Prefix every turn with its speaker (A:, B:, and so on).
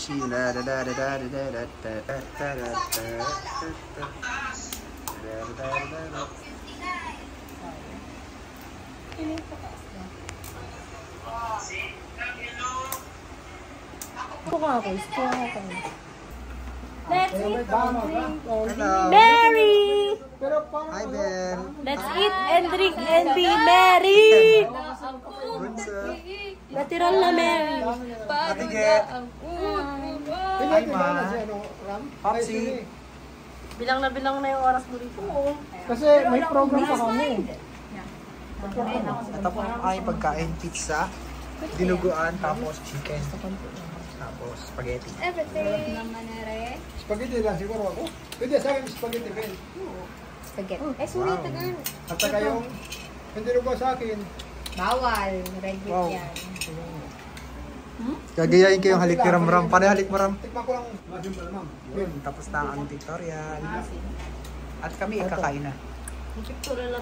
A: Popsi.
B: Let's eat and drink and be
A: Hello.
B: merry.
A: Hi, Ben.
B: Let's eat and drink and be merry.
A: Bunso.
B: Natural na merry.
A: Atige. Hi, Ma. Popsi.
B: Bilang na yung oras mo rito.
C: Kasi may program pa kami.
A: Ito po ang aking pagkain. Pizza, dinuguan, tapos chicken, tapos spaghetti.
C: Spaghetti lang siguro ako. Pwede sa akin spaghetti, Ben.
D: Spaghetti. Eh,
A: Wow.
D: sulit na.
C: At saka yung hindi rin sa akin.
D: Bawal. Regular
A: Wow.
D: yan.
A: Gagayain ko yung halik ni Ramram. Paano halik mo, Ram?
C: Tikman ko lang. Masimpal, ma'am.
A: Yun, tapos na ang aming tutorial. At kami kakain na.
B: Picture lang